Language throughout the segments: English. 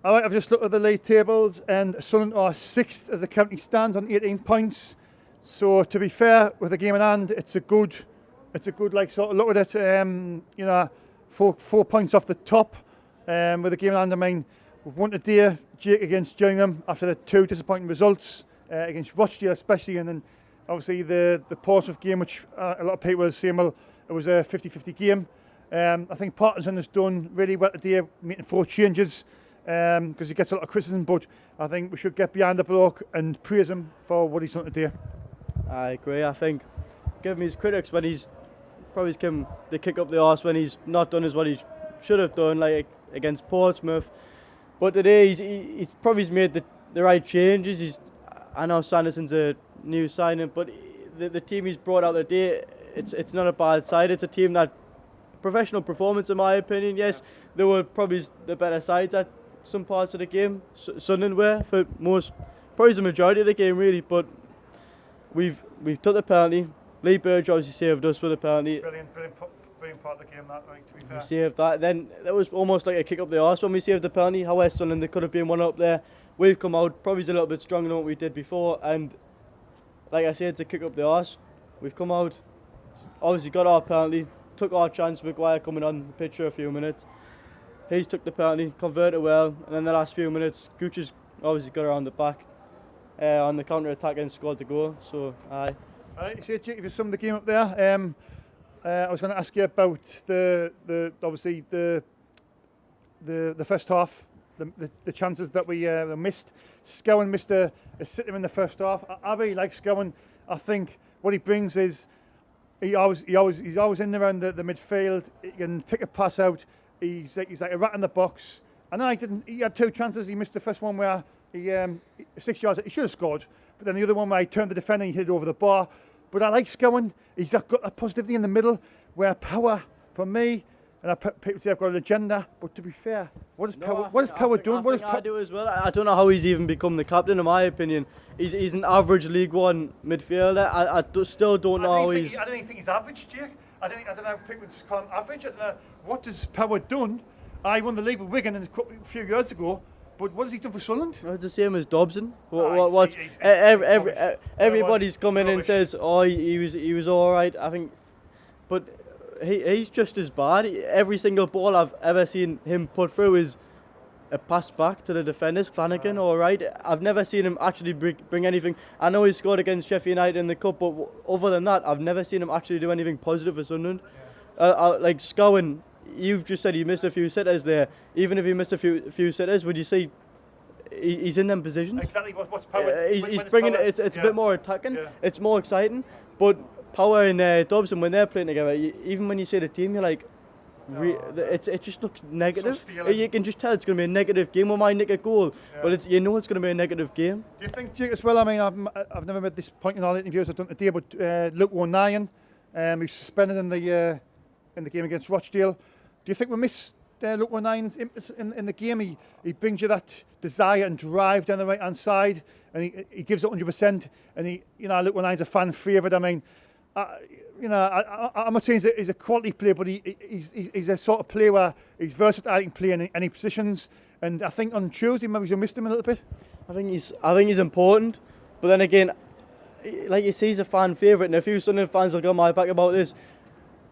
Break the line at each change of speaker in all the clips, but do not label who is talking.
All right, I've just looked at the league tables, and Sunderland are 6th as the county stands on 18 points. So to be fair, with the game in hand, it's a good like sort of look at it. You know, 4 points off the top. With the game in hand, I mean, we've won today, Jake, against Gillingham after the 2 disappointing results against Rochdale, especially, and then obviously the Portsmouth game, which a lot of people were saying, well, it was a 50-50 game. I think Parkinson has done really well today, making 4 changes. Because he gets a lot of criticism, but I think we should get behind the bloke and praise him for what he's done today.
I agree. I think give him his critics when he's probably given the kick up the arse when he's not done as what he should have done, like against Portsmouth. But today he's probably made the right changes. I know Sanderson's a new signing, but the team he's brought out today, it's not a bad side. It's a team that professional performance, in my opinion. Yes, they were probably the better sides at some parts of the game. Sunderland were for probably the majority of the game really, but we've took the penalty. Lee Burge obviously saved us with a penalty.
Brilliant part of the game, that, right, to be fair.
We saved that. Then that was almost like a kick up the arse when we saved the penalty. However, Sunderland, there could have been one up there. We've come out probably a little bit stronger than what we did before, and like I said, it's a kick up the arse. We've come out, obviously got our penalty, took our chance. Maguire coming on the pitch for a few minutes. He's took the penalty, converted well, and then the last few minutes, Gooch has obviously got around the back on the counter-attack and scored the goal. So, aye.
Alright, so Jake, if you sum the game up there, I was going to ask you about the first half, the chances that we missed. Scowen missed a sitter in the first half. I really like Scowen. I think what he brings is he's always in around the midfield. He can pick a pass out. He's like a rat in the box. I know he had 2 chances. He missed the first one where he 6 yards. He should have scored, but then the other one where he turned the defender and he hit it over the bar. But I like Scowen. He's got a positivity in the middle where power for me. And people say I've got an agenda, but to be fair, what has power done?
I do as well. I don't know how he's even become the captain. In my opinion, he's an average League One midfielder. I still don't know how he's.
I don't even think he's average, Jake. I don't know how people just call him average. I don't know what has power done. I won the league with Wigan a few years ago, but what has he done for Sunderland?
Well, it's the same as Dobson. Everybody's come in and says, "Oh, he was all right." I think, but he's just as bad. Every single ball I've ever seen him put through is a pass back to the defenders. Flanagan, all right. I've never seen him actually bring anything. I know he scored against Sheffield United in the cup, but other than that, I've never seen him actually do anything positive for Sunderland. Like Scowen, you've just said he missed a few sitters there. Even if he missed a few sitters, would you say he's in them positions?
Exactly. What's power?
He's bringing it. It's a bit more attacking. Yeah. It's more exciting. But Power and Dobson, when they're playing together, even when you see the team, you're like, it just looks negative. You can just tell it's going to be a negative game. We might nick a goal, but you know it's going to be a negative game.
Do you think, Jake, as well? I mean, I've never made this point in all the interviews I've done today, but Luke O'Neill, who's suspended in the game against Rochdale. Do you think we missed Luke O'Nine's impetus in the game? He brings you that desire and drive down the right hand side, and he gives it 100%. And Luke O'Nine's a fan favourite. I mean, I'm not saying he's a quality player, but he's a sort of player where he's versatile, he can play in any positions. And I think on Tuesday maybe we missed him a little bit.
I think he's important, but then again, like you say, he's a fan favourite, and a few Sunderland fans will go on my back about this.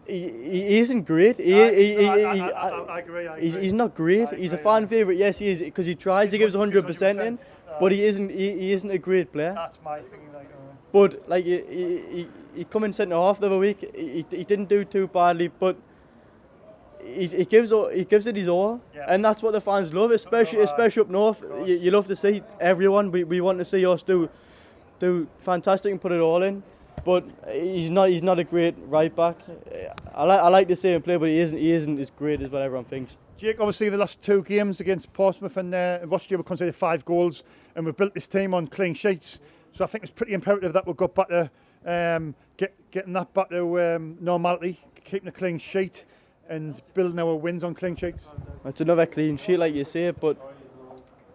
He isn't great.
I agree.
He's not great. He's a fan favourite. Yes, he is, because he tries. He gives 100% in, but he isn't a great player.
That's my thing.
But like he come in centre half the other week. He didn't do too badly, but he gives it his all, and that's what the fans love, especially up north. You love to see everyone. We want to see us do fantastic and put it all in. But he's not a great right back. I like to see him play, but he isn't as great as what everyone thinks.
Jake, obviously the last 2 games against Portsmouth and Rochdale we conceded 5 goals, and we built this team on clean sheets. So I think it's pretty imperative that we've got back to getting that back to normality, keeping a clean sheet and building our wins on clean sheets.
It's another clean sheet, like you say, but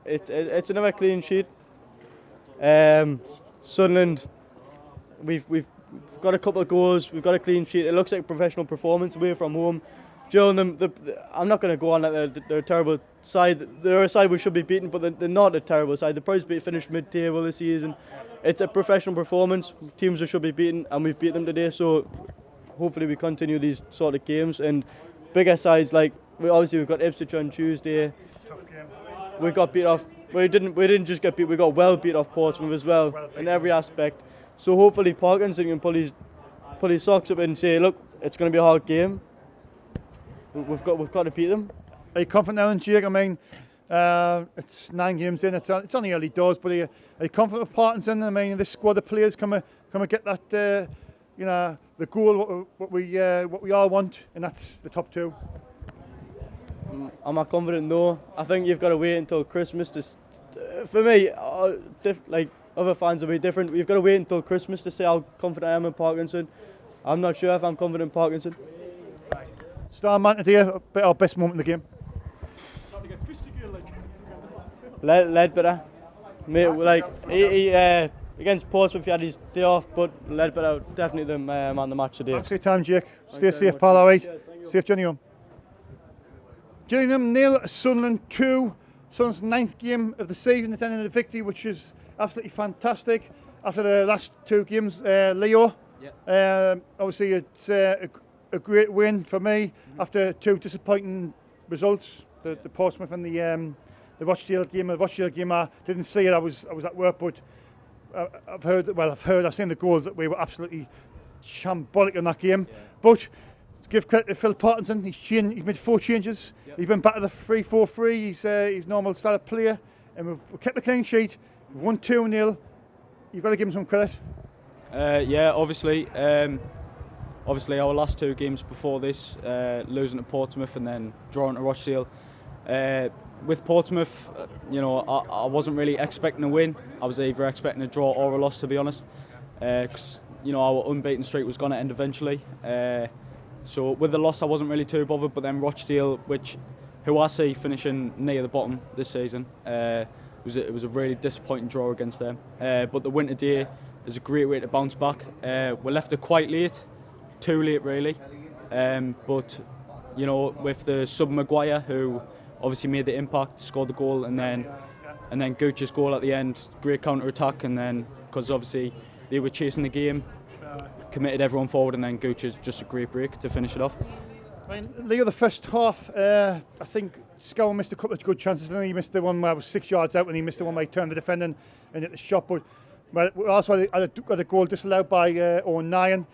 it's another clean sheet. Sunderland, we've got a couple of goals, we've got a clean sheet. It looks like a professional performance away from home. Gillingham, I'm not going to go on that they're a terrible side. They're a side we should be beaten, but they're not a terrible side. They're probably finished mid-table this season. It's a professional performance. Teams that should be beaten, and we've beat them today. So hopefully we continue these sort of games. And bigger sides like we've got Ipswich on Tuesday. We got beat off. We didn't just get beat. We got well beat off Portsmouth as well in every aspect. So hopefully Parkinson can pull his socks up and say, look, it's going to be a hard game. We've got to beat them.
Are you confident now in Jake? I mean, it's 9 games in. It's only early doors, but are you confident with Parkinson? I mean, this squad of players come and get that, the goal what we all want, and that's the top 2.
I'm not confident. No, I think you've got to wait until Christmas. For me, like other fans will be different. You've got to wait until Christmas to say how confident I am in Parkinson. I'm not sure if I'm confident in Parkinson.
Star man today, our best moment in the game.
Ledbetter, mate, like he against Portsmouth he had his day off, but Ledbetter definitely the man of the match today.
Thanks for your time, Jake. Stay safe, pal. All right. Yeah, safe journey home. Gillingham 0, Sunderland 2. Sunderland's 9th game of the season. It's ending in a victory, which is absolutely fantastic. After the last 2 games, Leo. Yeah. Obviously, it's a great win for me after 2 disappointing results. The Portsmouth and the Rochdale game. The Rochdale game, I didn't see it. I was at work, but I've seen the goals that we were absolutely shambolic in that game. Yeah. But give credit to Phil Parkinson. He's made 4 changes. Yep. He's been back to the 3-4-3. He's normal style of player, and we've kept the clean sheet. We've won 2-0. You've got to give him some credit.
Yeah, obviously. Obviously, our last 2 games before this, losing to Portsmouth and then drawing to Rochdale. With Portsmouth, I wasn't really expecting a win. I was either expecting a draw or a loss, to be honest. Because our unbeaten streak was going to end eventually. So with the loss, I wasn't really too bothered. But then Rochdale, who I see finishing near the bottom this season, it was a really disappointing draw against them. But the win today is a great way to bounce back. We left it quite late. Too late really, but with the sub Maguire, who obviously made the impact, scored the goal, and then Gooch's goal at the end, great counter attack, and then because obviously they were chasing the game, committed everyone forward, and then Gooch's just a great break to finish it off.
I mean, Leo, the first half, I think Scowen missed a couple of good chances, and he missed the one where I was 6 yards out, and he missed the one where he turned the defender and hit the shot. But we also got a goal disallowed by O'Neill.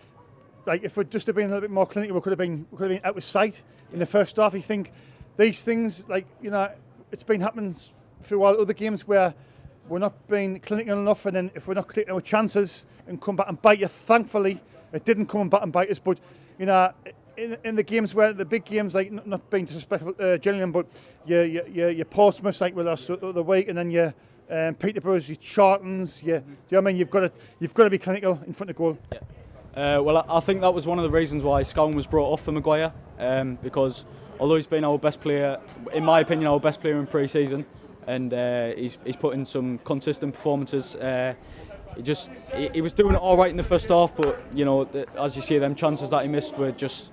Like, if we'd just have been a little bit more clinical, we could have been out of sight in the first half. You think these things, it's been happening throughout other games where we're not being clinical enough, and then if we're not taking our chances and come back and bite you, thankfully it didn't come back and bite us. But in the games where the big games, like not being disrespectful Gillingham, but your Portsmouths like with us the week, and then your Peterboroughs, your Charltons, do you know what I mean? You've got to be clinical in front of goal.
Yeah. Well, I think that was one of the reasons why Scowen was brought off for Maguire, because although he's been our best player, in my opinion, our best player in pre-season, and he's put in some consistent performances. He was doing it all right in the first half, but as you see, them chances that he missed were just.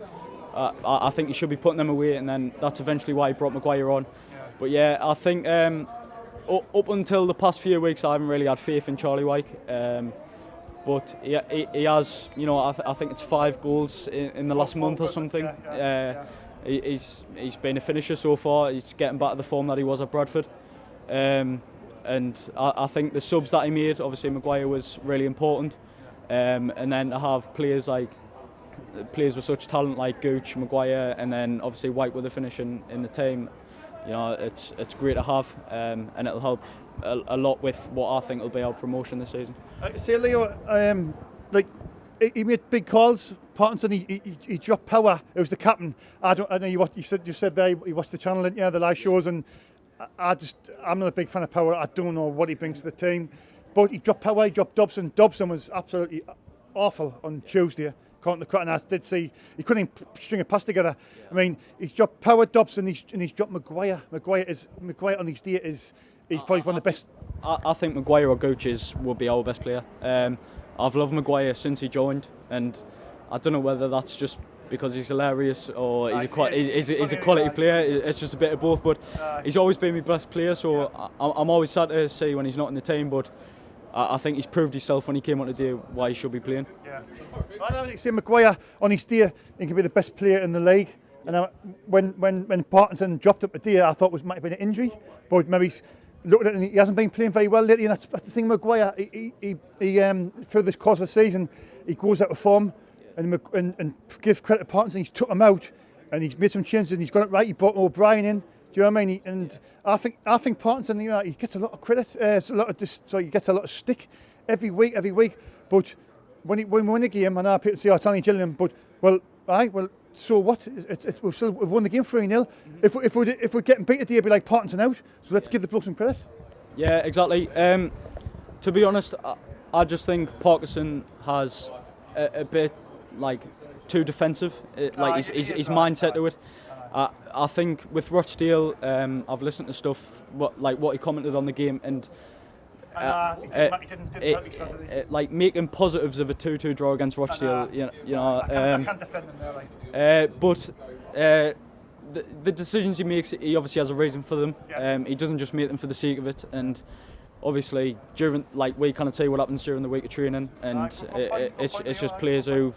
I think he should be putting them away, and then that's eventually why he brought Maguire on. But yeah, I think up until the past few weeks, I haven't really had faith in Charlie Wyke. But he has, I think it's 5 goals in the last month or something. He's been a finisher so far. He's getting back to the form that he was at Bradford. And I think the subs that he made, obviously Maguire was really important. And then to have players with such talent like Gooch, Maguire, and then obviously White with the finishing in the team, it's great to have, and it'll help a lot with what I think will be our promotion this season.
Say Leo, he made big calls. Parkinson, he dropped power. It was the captain. I know you said there. You watched the channel, didn't you? The live shows, and I'm not a big fan of power. I don't know what he brings to the team, but he dropped power. He dropped Dobson. Dobson was absolutely awful on Tuesday. According to the crowd, and I did see he couldn't even string a pass together. I mean, he's dropped power, Dobson, and he's dropped Maguire. Maguire on his day is probably one of the best.
I think Maguire or Gooch will be our best player. I've loved Maguire since he joined, and I don't know whether that's just because he's hilarious or he's a quality player. It's just a bit of both, but he's always been my best player, so I'm always sad to see when he's not in the team, but I think he's proved himself when he came on today why he should be playing.
Yeah. I would say Maguire on his day, he can be the best player in the league. And when Parkinson dropped up today, I thought it might have been an injury, but maybe he's looking at it, he hasn't been playing very well lately, and that's the thing. Maguire, he through this course of the season, he goes out of form, and give credit to Parkinson, he's took him out, and he's made some changes, and he's got it right. He brought O'Brien in. Do you know what I mean? And I think Parkinson, he gets a lot of credit, so he gets a lot of stick every week. But when we win the game, and people say, it's only Gillingham, but so what? We've won the game 3-0. If we're getting beat today, it'd be like Parkinson out. So let's give the bloke some credit.
Yeah, exactly. To be honest, I just think Parkinson has a bit too defensive. His mindset to it. I think with Rochdale, I've listened to stuff what he commented on the game, and making positives of a 2-2 draw against Rochdale.
I can't defend them there.
But the decisions he makes, he obviously has a reason for them.
Yeah.
He doesn't just make them for the sake of it, and obviously during we can't say what happens during the week of training, and it's just players who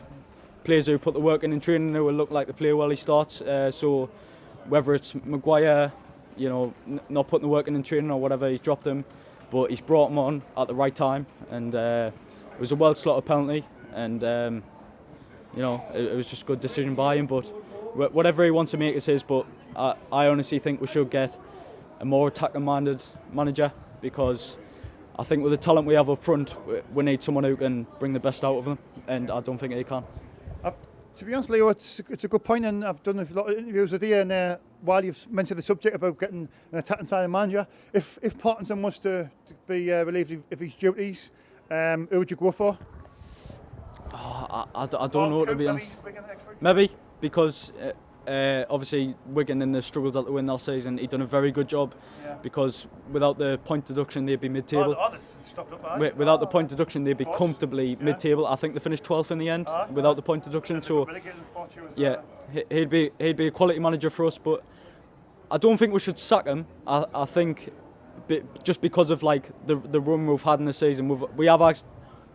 put the work in training who will look like they play well, he starts. So whether it's Maguire, not putting the work in training or whatever, he's dropped him, but he's brought him on at the right time, and it was a well slotted penalty, and it was just a good decision by him. But whatever he wants to make is his. But I honestly think we should get a more attacking-minded manager, because I think with the talent we have up front, we need someone who can bring the best out of them, and I don't think he can.
To be honest, Leo, it's a good point, and I've done a lot of interviews with you, and while you've mentioned the subject about getting an attacking side manager, if Parkinson was to be relieved of his duties, who would you go for?
I don't know, to be honest. Maybe, because obviously Wigan in the struggles that they win that season, he'd done a very good job, because without the point deduction they'd be mid-table. Without the point deduction they'd be comfortably mid-table. I think they finished 12th in the end without the point deduction. So yeah, he'd be a quality manager for us, but I don't think we should sack him. I think just because of the run we've had in the season, we have actually,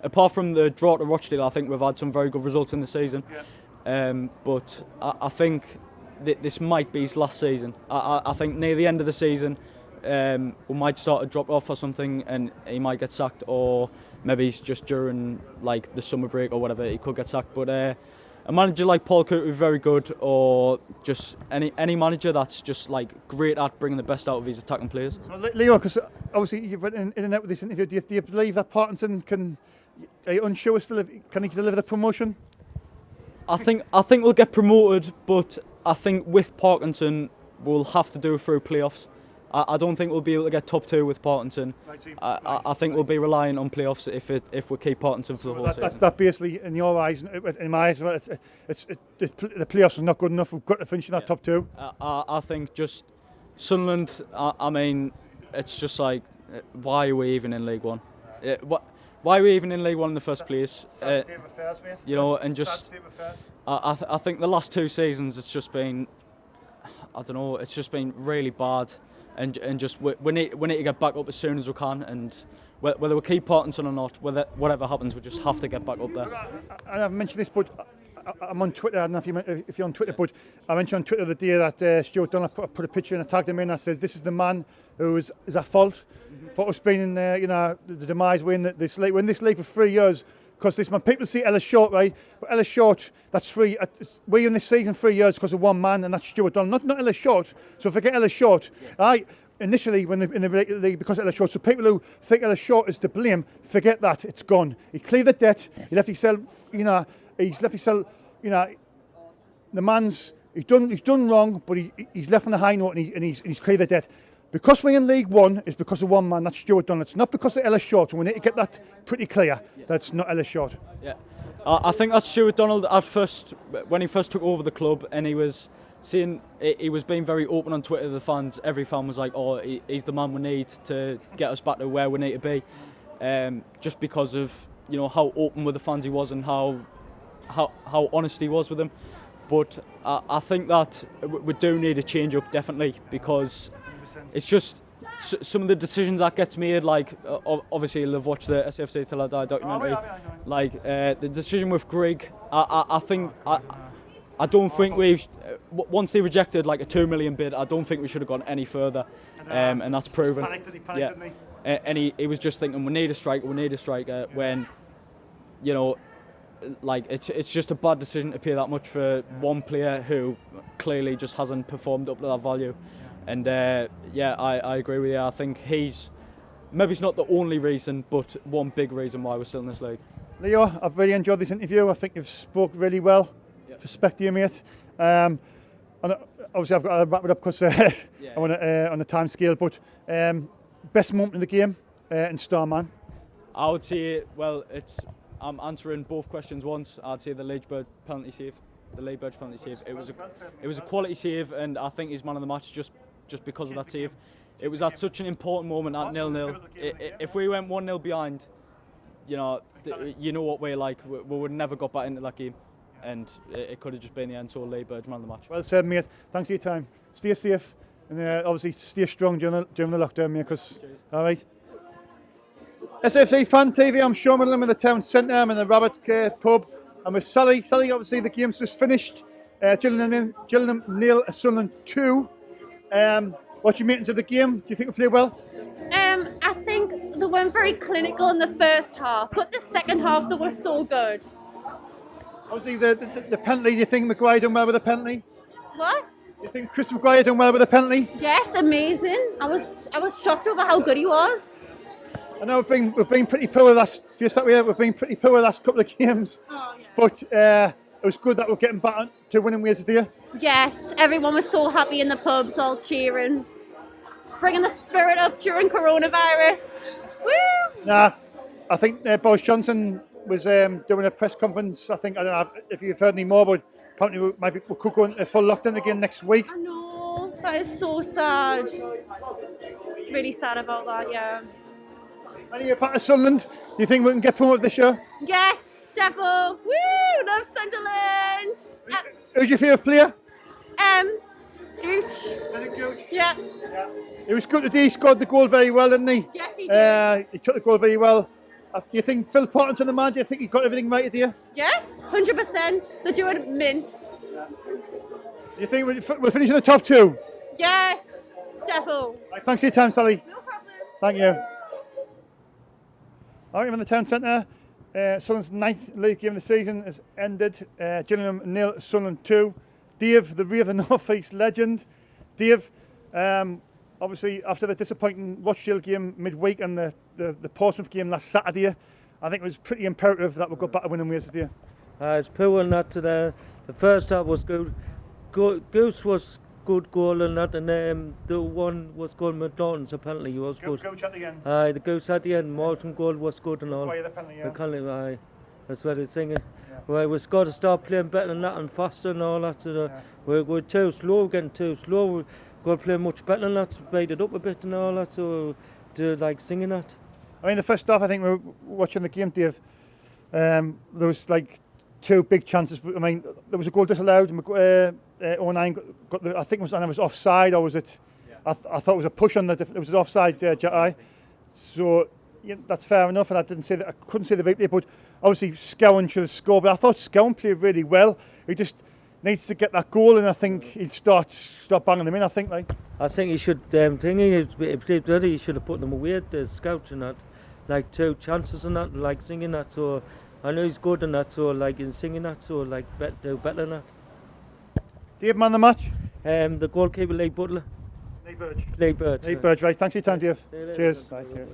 apart from the draw to Rochdale, I think we've had some very good results in the season. But I think this might be his last season. I think near the end of the season, we might start to drop off or something, and he might get sacked, or maybe it's just during the summer break or whatever, he could get sacked. But a manager like Paul Coote would be very good, or just any manager that's just great at bringing the best out of his attacking players.
Well, Leo, because obviously you've been in and out with this interview, do you believe that Parkinson are you unsure still, can he deliver the promotion?
I think we'll get promoted, but I think with Parkinson we'll have to do it through playoffs. I don't think we'll be able to get top 2 with Parkinson. I think we'll be relying on playoffs if we keep Parkinson for the whole season.
That basically, in your eyes, in my eyes, the playoffs are not good enough. We've got to finish in that top 2.
I think just Sunderland. I mean, it's just why are we even in League One? Why are we even in League One in the first place?
Sad state of affairs, mate.
And just I think the last 2 seasons it's just been, I don't know, it's just been really bad. And just we need to get back up as soon as we can, and whether we keep Parkinson or not, whatever happens, we just have to get back up there.
I've mentioned this, but I'm on Twitter. I don't know if you're on Twitter, but I mentioned on Twitter the day that Stuart Donald put a picture and I tagged him in. I says this is the man who is at fault for us being in the demise. We're in this league for 3 years. Because this man, people see Ellis Short, right? But Ellis Short, that's 3. We're in this season 3 years because of one man, and that's Stuart Donald, not Ellis Short. So forget Ellis Short. Initially, when in the league, because of Ellis Short, so people who think Ellis Short is to blame, forget that. It's gone. He cleared the debt. He left himself, he's left himself, the man's he's done wrong, but he's left on a high note, and he's cleared the debt. Because we're in League One, it's because of one man, that's Stuart Donald. It's not because of Ellis Short, and we need to get that pretty clear. That's not Ellis Short.
Yeah, I think that's Stuart Donald at first, when he first took over the club, and he was saying, he was being very open on Twitter to the fans. Every fan was like, oh, he's the man we need to get us back to where we need to be. Just because of how open with the fans he was, and how honest he was with them. but I think that we do need a change up definitely, because it's just some of the decisions that gets made, like obviously you'll have watched the SAFC Till I Die documentary, like the decision with Greg, I think I don't think we've, once they rejected like a 2 million bid, I don't think we should have gone any further, and that's proven. Yeah, and he was just thinking we need a striker, when, you know, like it's just a bad decision to pay that much for one player who clearly just hasn't performed up to that value. And yeah, I agree with you. I think he's not the only reason, but one big reason why we're still in this league.
Leo, I've really enjoyed this interview. I think you've spoke really well. Yep. Respect to you, mate. And obviously I've got to wrap it up because I want to on the time scale. But best moment in the game and star man.
I would say, well, I'm answering both questions once. I'd say the Leachbird penalty save. The Leachbird penalty save. It was a quality save, and I think he's man of the match just because of that save. It was at such an important moment at 0-0. If we went 1-0 behind, you know what we're like. We would never got back into that game, and it could have just been the end. So Leachbird's man of the match. Well
said, mate. Thanks for your time. Stay safe, and obviously stay strong during the lockdown, mate. All right. SAFC Fan TV, I'm Shaun Middleton in the town centre. I'm in the Rabbit pub. I'm with Sally. Sally, obviously the game's just finished. Gillingham 0, Sunderland 2. What you making of the game? Do you think we played well?
I think they weren't very clinical in the first half, but the second half they were so good.
Obviously the penalty, do you think Maguire done well with the penalty?
What?
Do you think Chris Maguire done well with the penalty?
Yes, amazing. I was shocked over how good he was.
I know we've been pretty poor we've been pretty poor the last couple of games.
Oh, yeah.
But it was good that we're getting back to winning ways this year.
Yes, everyone was so happy in the pubs, all cheering, bringing the spirit up during coronavirus. Woo!
Nah, I think Boris Johnson was doing a press conference. I don't know if you've heard any more, but apparently we could go into full lockdown again next week.
I know, that is so sad. Really sad about that, yeah.
And you're part of Sunderland. Do you think we can get promoted this year?
Yes, devil. Woo! Love Sunderland.
Who's your favourite player?
Gooch. Yeah.
It was good today. He scored the goal very well, didn't he?
Yes, he did.
He took the goal very well. Do you think Phil Parton's the man? Do you think he got everything right today?
Yes, 100%. They're doing mint.
Do you think we'll finish in the top 2?
Yes, devil.
Right, thanks for your time, Sally.
No problem.
Thank you. All right, I'm in the town centre. Sunderland's 9th league game of the season has ended. Gillingham 0, Sunderland 2. Dave, the Rave, the North East legend. Dave, obviously after the disappointing Rochdale game midweek and the Portsmouth game last Saturday, I think it was pretty imperative that we got back to winning ways today.
It's poor and that the first half was good. Goose was good goal and that, and the one was goal McDonald's apparently he was good.
Goose at the end.
The goose at the end, Morton goal was good and all.
The penalty,
that's what it's singing. Yeah. Well, we've got to start playing better than that and faster and all that. So we're too slow, getting too slow. We've got to play much better than that, speed it up a bit and all that. So like singing that.
I mean, the first half, I think we were watching the game, Dave. There was like 2 big chances. I mean, there was a goal disallowed. 09 got I think it was offside, or was it? Yeah. I thought it was a push on it was offside, So yeah, that's fair enough. And I couldn't see the replay, but obviously Scowen should have scored. But I thought Scowen played really well. He just needs to get that goal, and I think he'd start banging them in. I think
he should. He played ready. He should have put them away at the scouts and that, like 2 chances and that, like singing that. So I know he's good in that. So like in singing that, so like do better than that.
Dave, man of the match?
The goalkeeper, Lee Butler.
Lee Burge, right. Thanks for your time, Dave. Cheers. Bye, cheers.